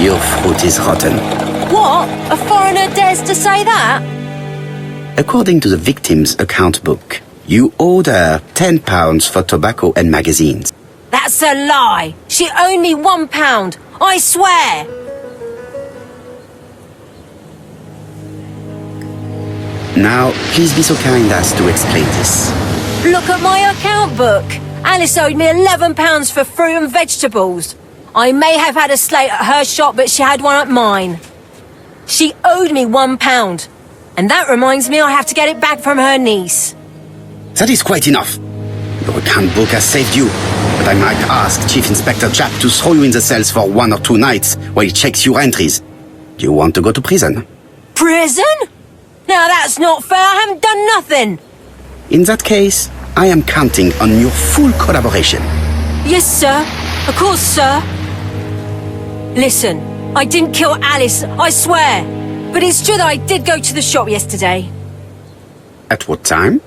Your fruit is rotten. What? A foreigner dares to say that? According to the victim's account book, you owed her £10 for tobacco and magazines. That's a lie. She owed me £1. I swear. Now, please be so kind as to explain this. Look at my account book. Alice owed me £11 for fruit and vegetables. I may have had a slate at her shop, but she had one at mine. She owed me £1. And that reminds me I have to get it back from her niece. That is quite enough. Your account book has saved you, but I might ask Chief Inspector Japp to throw you in the cells for 1 or 2 nights while he checks your entries. Do you want to go to prison? Prison? Now that's not fair. I haven't done nothing. In that case, I am counting on your full collaboration. Yes, sir. Of course, sir. Listen, I didn't kill Alice, I swear. But it's true that I did go to the shop yesterday. At what time?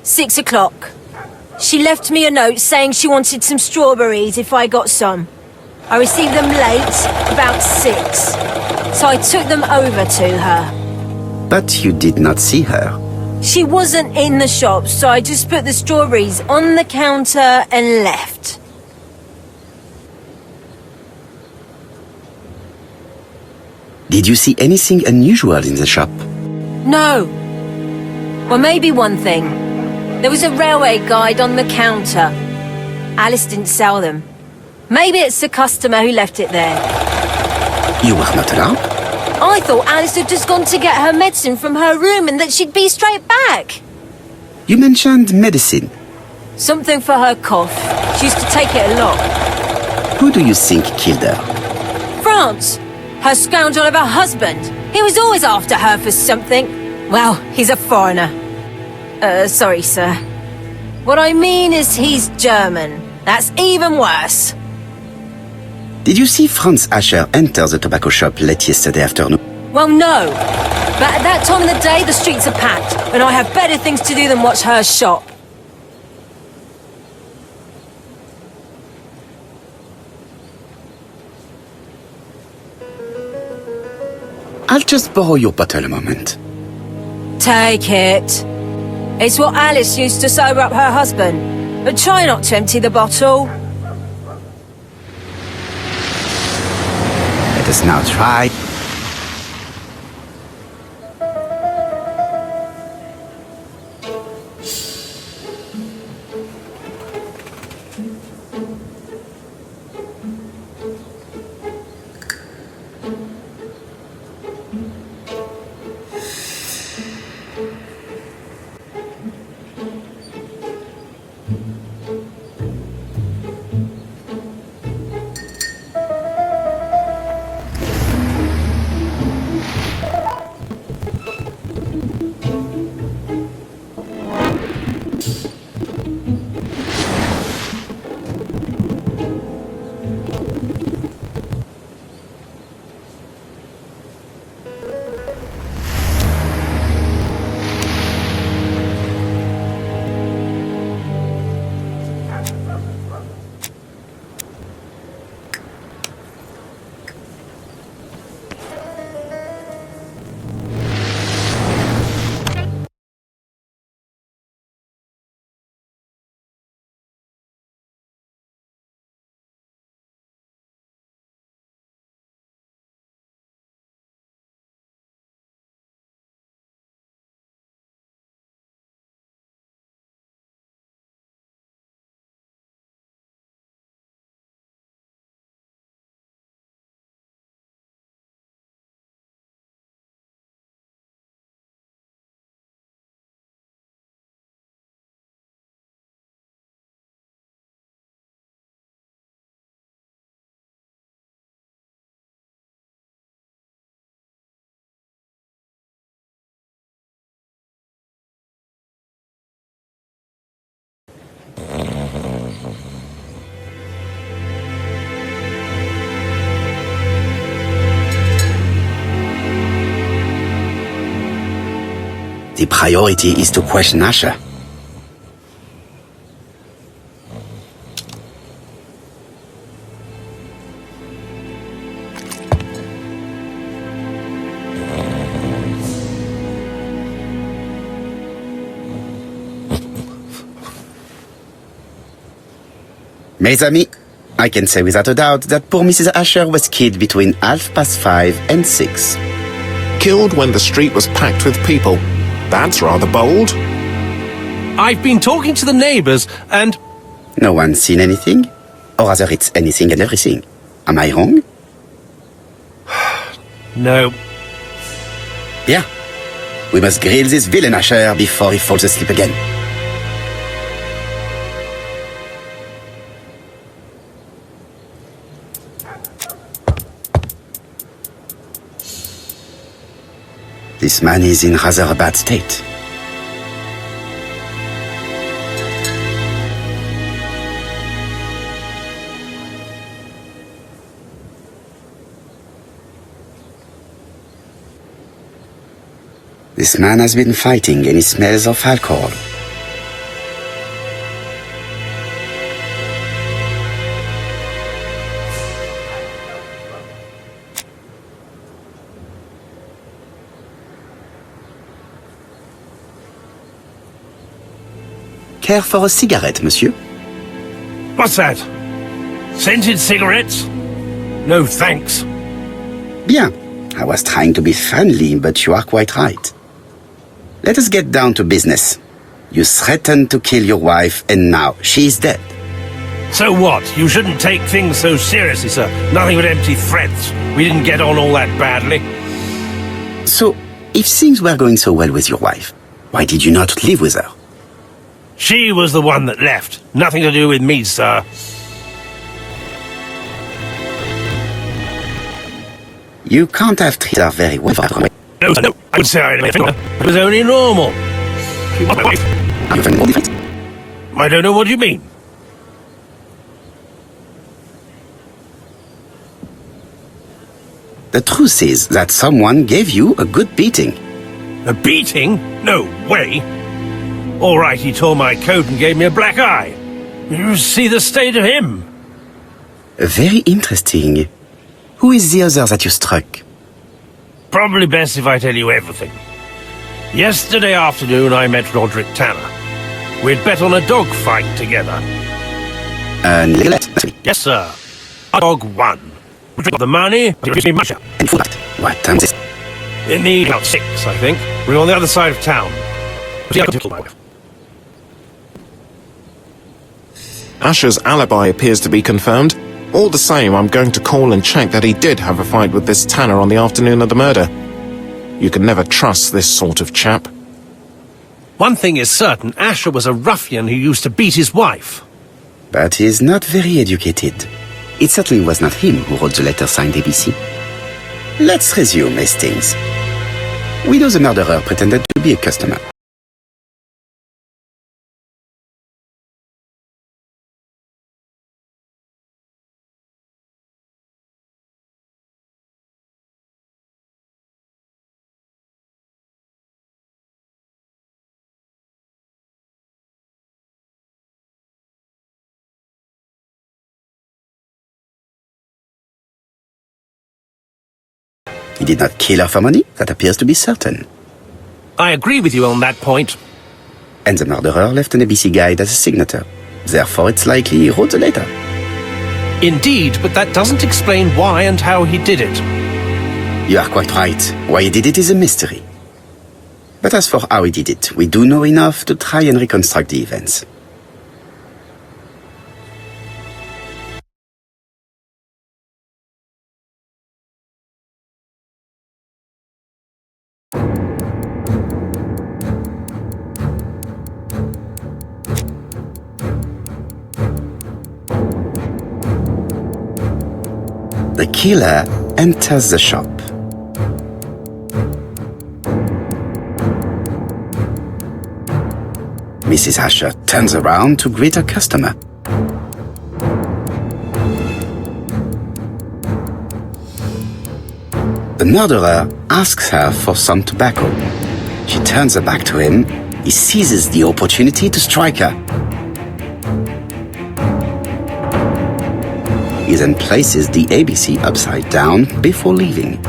6 o'clock. She left me a note saying she wanted some strawberries if I got some. I received them late, about 6. So I took them over to her. But you did not see her. She wasn't in the shop, so I just put the strawberries on the counter and left. Did you see anything unusual in the shop? No. Well, maybe one thing. There was a railway guide on the counter. Alice didn't sell them. Maybe it's the customer who left it there. You were not allowed? I thought Alice had just gone to get her medicine from her room and that she'd be straight back. You mentioned medicine. Something for her cough. She used to take it a lot. Who do you think killed her? France. Her scoundrel of a husband. He was always after her for something. Well, he's a foreigner. Sorry, sir. What I mean is he's German. That's even worse. Did you see Franz Asher enter the tobacco shop late yesterday afternoon? Well, no. But at that time of the day, the streets are packed, and I have better things to do than watch her shop. I'll just borrow your bottle a moment. Take it. It's what Alice used to sober up her husband. But try not to empty the bottle. Let us now try. The priority is to question Asher. Mes amis, I can say without a doubt that poor Mrs. Asher was killed between 5:30 and 6. Killed when the street was packed with people. That's rather bold. I've been talking to the neighbours and... No one's seen anything? Or rather, it's anything and everything. Am I wrong? No. Yeah. We must grill this villain Asher before he falls asleep again. This man is in rather a bad state. This man has been fighting and he smells of alcohol. Care for a cigarette, monsieur? What's that? Scented cigarettes? No, thanks. Bien. I was trying to be friendly, but you are quite right. Let us get down to business. You threatened to kill your wife, and now she is dead. So what? You shouldn't take things so seriously, sir. Nothing but empty threats. We didn't get on all that badly. So, if things were going so well with your wife, why did you not live with her? She was the one that left. Nothing to do with me, sir. You can't have treated her very well. No, sir, no. I would say I had anything. It was only normal. She was my wife. Are you more different? I don't know what you mean. The truth is that someone gave you a good beating. A beating? No way. All right, he tore my coat and gave me a black eye. You see the state of him. Very interesting. Who is the other that you struck? Probably best if I tell you everything. Yesterday afternoon, I met Roderick Tanner. We'd bet on a dog fight together. Yes, sir. Our dog won. We got the money, but it gives me much. And for that, what time is it? In the about 6, I think. We're on the other side of town. My wife. Asher's alibi appears to be confirmed. All the same, I'm going to call and check that he did have a fight with this Tanner on the afternoon of the murder. You can never trust this sort of chap. One thing is certain, Asher was a ruffian who used to beat his wife. But he is not very educated. It certainly was not him who wrote the letter signed ABC. Let's resume, Hastings. We know the murderer pretended to be a customer. He did not kill her for money. That appears to be certain. I agree with you on that point. And the murderer left an ABC guide as a signature. Therefore, it's likely he wrote the letter. Indeed, but that doesn't explain why and how he did it. You are quite right. Why he did it is a mystery. But as for how he did it, we do know enough to try and reconstruct the events. The killer enters the shop. Mrs. Asher turns around to greet her customer. The murderer asks her for some tobacco. She turns her back to him. He seizes the opportunity to strike her. He then places the ABC upside down before leaving.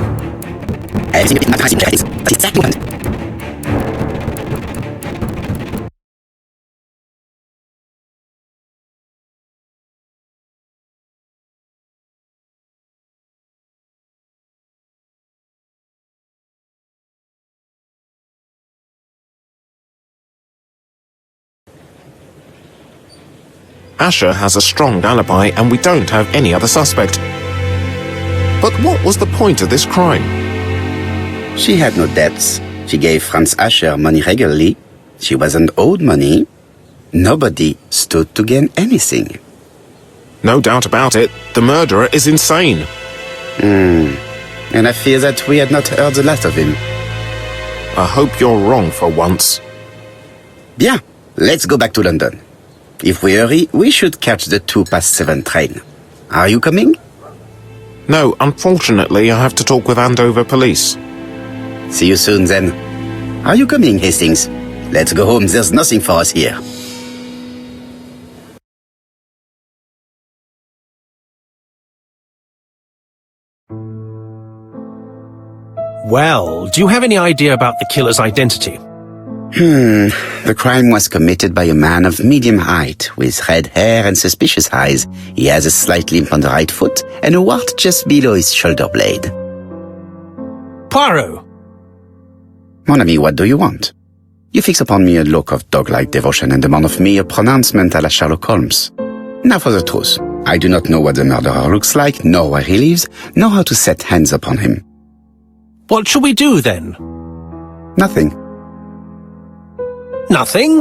Asher has a strong alibi and we don't have any other suspect. But what was the point of this crime? She had no debts. She gave Franz Asher money regularly. She wasn't owed money. Nobody stood to gain anything. No doubt about it, the murderer is insane. And I fear that we had not heard the last of him. I hope you're wrong for once. Bien, let's go back to London. If we hurry, we should catch the 7:02 train. Are you coming? No, unfortunately, I have to talk with Andover police. See you soon then. Are you coming, Hastings? Let's go home, there's nothing for us here. Well, do you have any idea about the killer's identity? The crime was committed by a man of medium height, with red hair and suspicious eyes. He has a slight limp on the right foot and a wart just below his shoulder blade. Poirot! Mon ami, what do you want? You fix upon me a look of dog-like devotion and demand of me a pronouncement à la Sherlock Holmes. Now for the truth. I do not know what the murderer looks like, nor where he lives, nor how to set hands upon him. What shall we do then? Nothing. Nothing?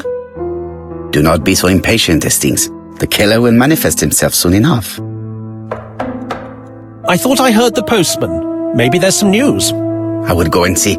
Do not be so impatient, Hastings. The killer will manifest himself soon enough. I thought I heard the postman. Maybe there's some news. I will go and see.